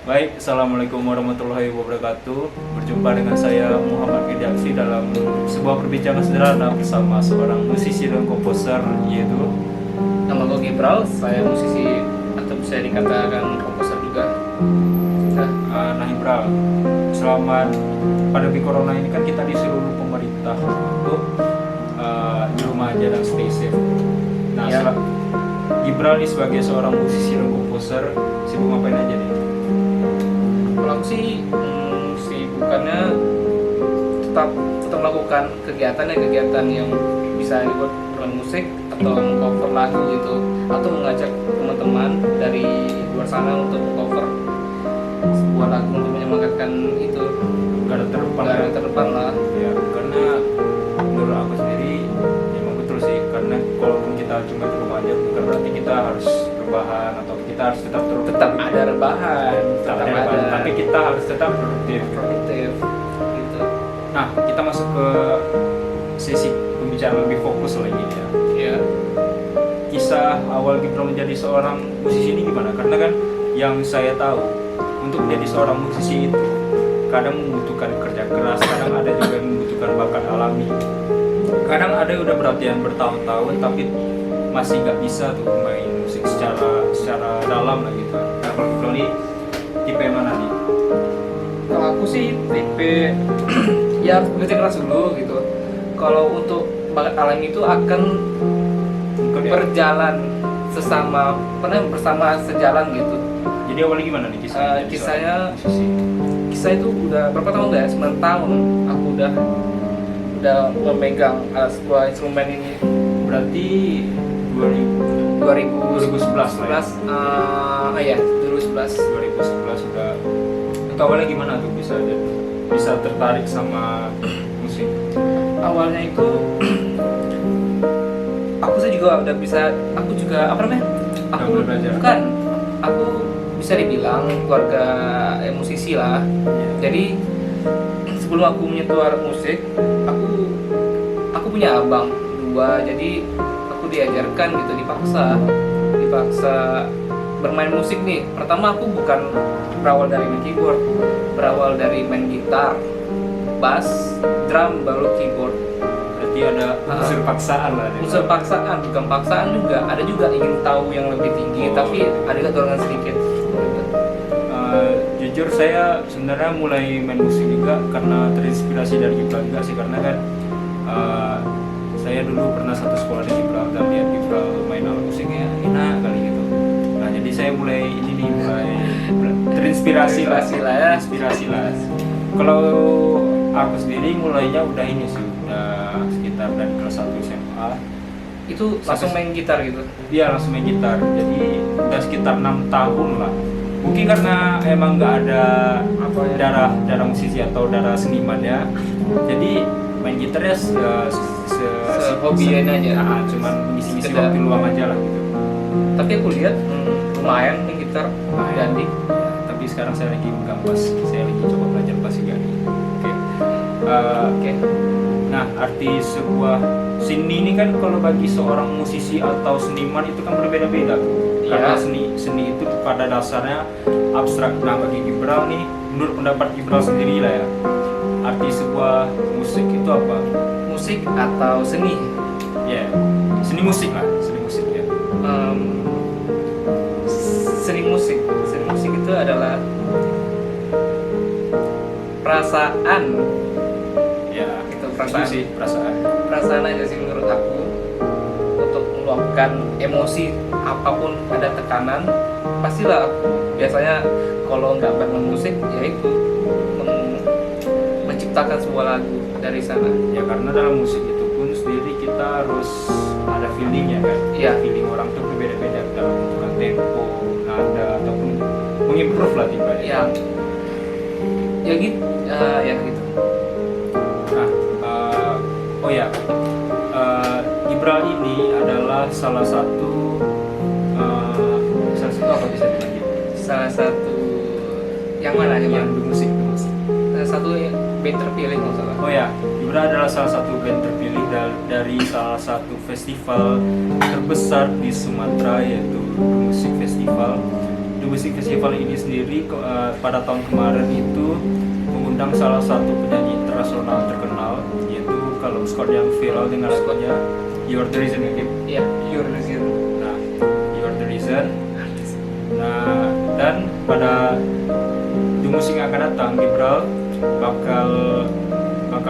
Baik, Assalamualaikum warahmatullahi wabarakatuh. Berjumpa dengan saya Muhammad Fidaksi dalam sebuah perbincangan sederhana bersama seorang musisi dan komposer, yaitu Nama gue Gibral, saya musisi atau bisa dikatakan komposer juga. Ibral. Selama pandemi corona ini kan kita disuruh pemerintah untuk di rumah aja dan stay safe. Nah, Ya. Gibral ini sebagai seorang musisi dan komposer sibuk ngapain aja nih? Kalau aku sih bukannya tetap melakukan kegiatan yang bisa dibuat dengan musik atau cover lagu gitu, atau mengajak teman-teman dari luar sana untuk cover sebuah lagu untuk menyemangatkan itu Garda terdepan lah. Ya, karena menurut aku sendiri emang betul sih, karena kalaupun kita cuma di rumah aja bukan berarti kita harus rebahan atau kita harus tetap Tetap ada rebahan, tetap ada tapi kita harus tetap produktif. produktif gitu. Nah, kita masuk ke sesi pembicaraan lebih fokus lagi ya. Ya. Kisah awal Gibran menjadi seorang musisi ini gimana? Karena kan yang saya tahu, untuk menjadi seorang musisi itu kadang membutuhkan kerja keras, kadang ada juga yang membutuhkan bakat alami. Kadang ada yang udah berlatihan bertahun-tahun tapi masih nggak bisa tuh main musik secara dalam lah gitu. Nah, kalau Gibran ini tipe yang mana nih? Kalau aku sih tipe ya harus bekerja keras dulu gitu. Kalau untuk bakat alami itu akan berjalan bersama sejalan gitu. Jadi awalnya gimana nih kisahnya? Kisah itu udah berapa tahun ya? 9 tahun aku udah memegang sebuah instrumen ini. Berarti 2011 lah ya? 2011 udah. Itu awalnya gimana tuh bisa tertarik sama musik? awalnya itu aku juga apa namanya, aku Udah belajar. bukan aku bisa dibilang keluarga musisi lah. Jadi sebelum aku menyetor musik, aku punya abang dua, jadi aku diajarkan gitu, dipaksa bermain musik nih. Pertama aku bukan berawal dari main keyboard, berawal dari main gitar, bass, drum, baru keyboard. Berarti ada unsur paksaan lah. Unsur paksaan, bukan paksaan juga, ada juga ingin tahu yang lebih tinggi, tapi ada juga dorongan sedikit. Jujur saya sebenarnya mulai main musik juga karena terinspirasi dari Gibran juga sih, karena kan saya dulu pernah satu sekolah di Gibran dan lihat Gibran main alat musiknya enak kali gitu. Nah, jadi saya mulai terinspirasi lah ya. Inspirasi lah. Kalau aku sendiri mulainya udah ini sih, udah sekitar dari kelas 1 SMA. Itu langsung main gitar gitu. Dia langsung main gitar, jadi udah sekitar 6 tahun lah. Mungkin karena emang nggak ada darah musisi atau darah seniman ya, jadi main gitar ya hobiin aja. Cuman ngisi-ngisi Sekedar. waktu luang aja lah gitu. Tapi aku lihat lumayan nih gitar ganti. Tapi sekarang saya lagi megang bass, saya lagi coba belajar bass juga nih. Oke. Nah, arti sebuah seni ini kan kalau bagi seorang musisi atau seniman itu kan berbeda-beda. Karena seni itu pada dasarnya abstrak. Nah, bagi Gibran nih, menurut pendapat Gibran sendiri lah ya, arti sebuah musik itu apa? Musik atau seni? Ya, seni musik lah, seni musik ya. Seni musik itu adalah perasaan. Ya, Itu perasaan. sih, Perasaan aja sih menurut aku, untuk meluapkan emosi apapun. Ada tekanan, pastilah biasanya kalau nggak bermain musik yaitu menciptakan sebuah lagu dari sana. Ya, karena dalam musik itu pun sendiri kita harus ada feelingnya kan. Iya. Feeling orang tuh berbeda-beda dalam bentukan tempo, nada ataupun mengimprove lah tiba Ya gitu. Nah, Gibran ini adalah salah satu apa bisa dibilang gitu? Salah satu yang mana Yang Bang? di musik. Salah satu band terpilih kalau salah. Oh ya, Gibran adalah salah satu band terpilih dari salah satu festival terbesar di Sumatera, yaitu Musik Festival The Music Festival ini sendiri pada tahun kemarin itu mengundang salah satu penyanyi internasional terkenal, yaitu kalau Scott yang viral dengan lagunya You're the Reason gitu. Iya, You're the Reason. Nah, You're the Reason. Nah, dan pada The Music yang akan datang, Gibral bakal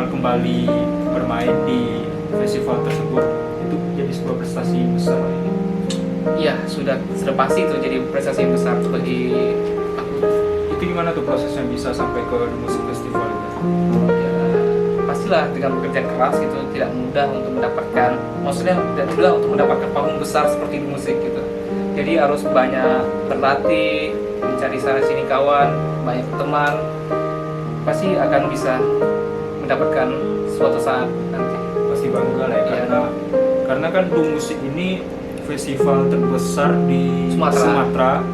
kembali bermain di festival tersebut. Itu jadi sebuah prestasi besar ini. Iya, sudah pasti itu jadi prestasi yang besar bagi aku. Itu gimana tuh prosesnya bisa sampai ke The Music Festival itu? Ya, pastilah dengan bekerja keras gitu, tidak mudah untuk mendapatkan, maksudnya tidak mudah untuk mendapatkan panggung besar seperti di musik gitu. Jadi harus banyak berlatih, mencari sana sini kawan, banyak teman, pasti akan bisa mendapatkan suatu saat nanti. Pasti bangga lah ya, karena kan The Music ini festival terbesar di Sumatera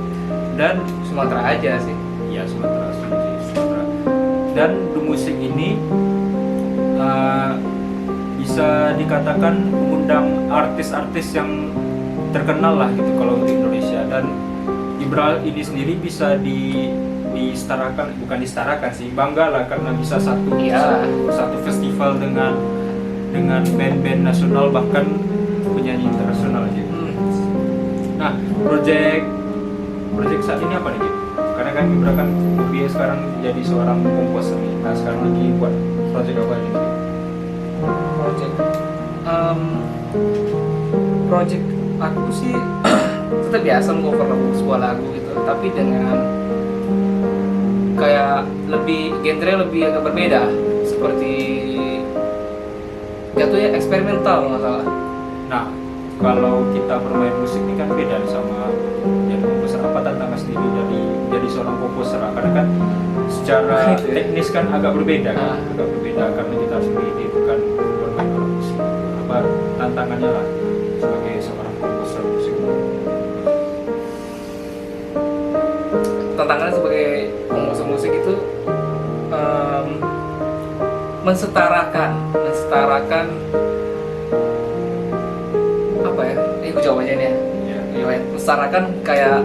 dan Sumatera aja sih. Ya, Sumatera. Dan The Music ini bisa dikatakan mengundang artis-artis yang terkenal lah gitu kalau di Indonesia, dan Gibral ini sendiri bisa disetarakan, bukan disetarakan sih, bangga lah karena bisa satu festival dengan band-band nasional bahkan penyanyi internasional gitu. Nah, project saat ini apa nih gitu? Karena kan Gibral kan hobi sekarang jadi seorang komposer nih. Nah, sekarang lagi buat project apa ini? Project aku sih tetap biasa cover sebuah lagu gitu, tapi dengan kayak genre lebih agak berbeda, seperti jatuhnya eksperimental nggak salah. Nah, kalau kita bermain musik ini kan beda nih sama jadi komposer. Apa tantangan sendiri jadi seorang komposer? Karena kan secara teknis kan agak berbeda kan, karena kita sendiri bukan bermain alat musik. Apa tantangannya lah sebagai seorang komposer musik? Tantangannya sebagai komposer musik itu mensetarakan apa ya? Ini aku jawabannya ini ya. Mensetarakan kayak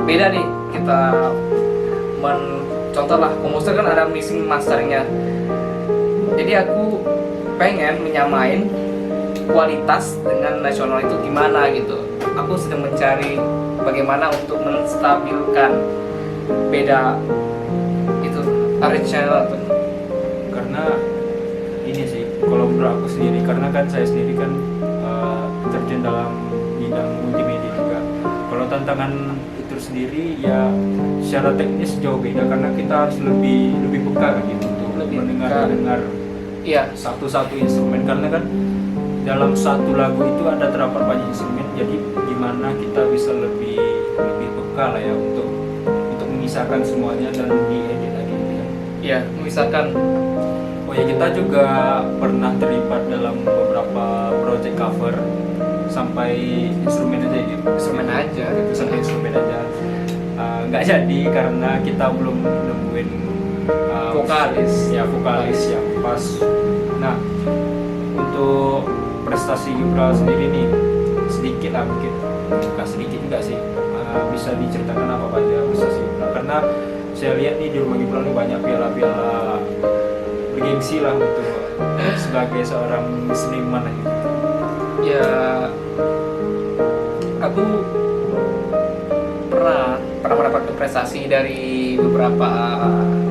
beda nih kita contoh lah, komposer kan ada mixing masternya. Jadi aku pengen menyamain kualitas dengan nasional itu gimana gitu. Aku sedang mencari bagaimana untuk menstabilkan beda itu arrangement tuh. Karena ini sih kalau menurut aku sendiri, karena kan saya sendiri kan terjun dalam bidang multimedia juga. Kalau tantangan itu sendiri ya secara teknis jauh beda, karena kita harus lebih peka gitu untuk mendengar satu-satu instrumen, karena kan dalam satu lagu itu ada terdapat banyak instrumen. Jadi gimana kita bisa lebih peka lah ya untuk memisahkan semuanya dan diedit lagi gitu kan. Iya, memisahkan. Oh ya, kita juga pernah terlibat dalam beberapa project cover sampai instrumen aja gitu. Sampai instrumen aja. Nggak jadi karena kita belum nemuin vokalis yang pas. Nah, untuk prestasi Gibral sendiri nih, sedikit lah mungkin, bukan sedikit enggak sih, bisa diceritakan apa aja prestasi Gibral? Karena saya lihat nih di rumah Gibral ini banyak piala-piala bergengsi lah untuk sebagai seorang seniman lah gitu. Ya, aku pernah mendapatkan prestasi dari beberapa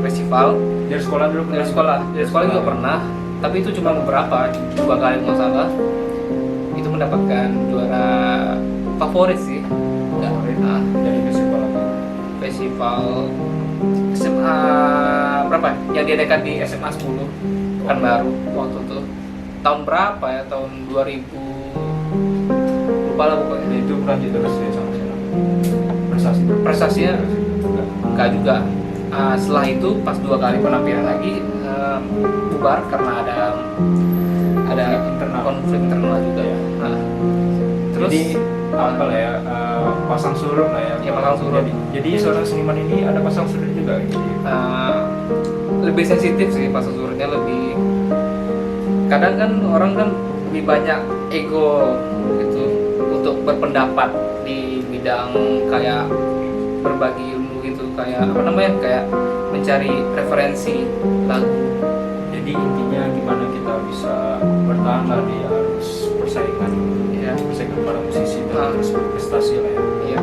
festival. Dari sekolah dulu? Dari sekolah juga pernah, tapi itu cuma beberapa, 2 kali nggak salah. Itu mendapatkan juara favorit sih. Dari festival apa? Festival SMA berapa? Yang diadakan di SMA 10 Pekanbaru waktu itu. Tahun berapa ya? Tahun 2000, lupa lah pokoknya. Itu berlanjut terus ya sama prestasinya enggak juga. Setelah itu pas 2 kali penampilan lagi bubar karena ada konflik internal juga ya. Terus jadi apa lah ya, pasang surut lah ya. Ya, pasang surut. Jadi seorang seniman ini ada pasang surut juga gitu. Lebih sensitif sih pasang surutnya, lebih kadang kan orang kan lebih banyak ego gitu untuk berpendapat di bidang kayak berbagi ilmu gitu, kayak apa namanya, kayak mencari referensi lagu. Jadi intinya gimana kita bisa bertahan lah di arus persaingan, Ya, persaingan para musisi dan Ah. terus berprestasi lah ya. iya.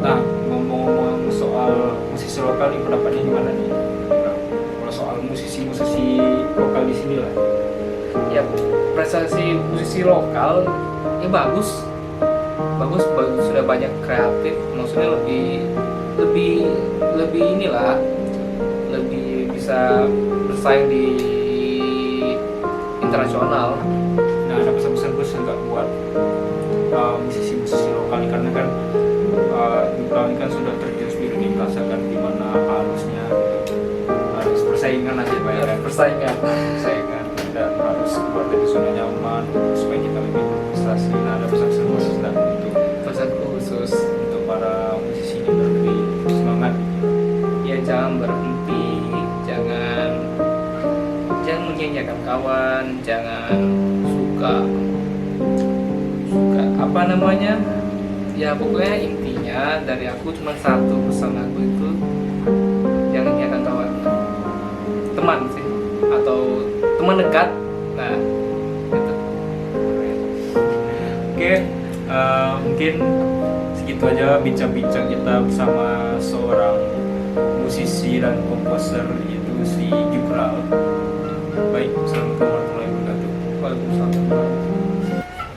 Nah, ngomong-ngomong soal musisi lokal nih, pendapatnya gimana nih? Nah, kalau soal musisi-musisi lokal di sini lah. Ya, prestasi musisi lokal ya bagus, bagus, sudah banyak kreatif, maksudnya lebih inilah, lebih bisa bersaing di internasional. Nah, ada pesan-pesan khusus nggak buat musisi-musisi lokal ini? Karena kan Jupral ini kan sudah terjun sendiri nih, merasakan gimana harusnya gitu. Harus persaingan aja Pak, ya kan? Persaingan. Persaingan dan harus keluar dari zona nyaman supaya kita lebih berprestasi. Nah, ada pesan-pesan khusus nggak Pesan khusus, untuk para musisi ini biar lebih semangat gitu? ya jangan berhenti, jangan menyanyiakan kawan, jangan suka apa namanya, ya pokoknya intinya dari aku cuma satu pesan aku itu, jangan menyanyiakan kawan, teman sih, atau teman dekat. Nah gitu. Oke, mungkin segitu aja bincang-bincang kita bersama seorang musisi dan komposer, yaitu si Jupral. Baik, assalamualaikum warahmatullahi wabarakatuh. Waalaikumsalam.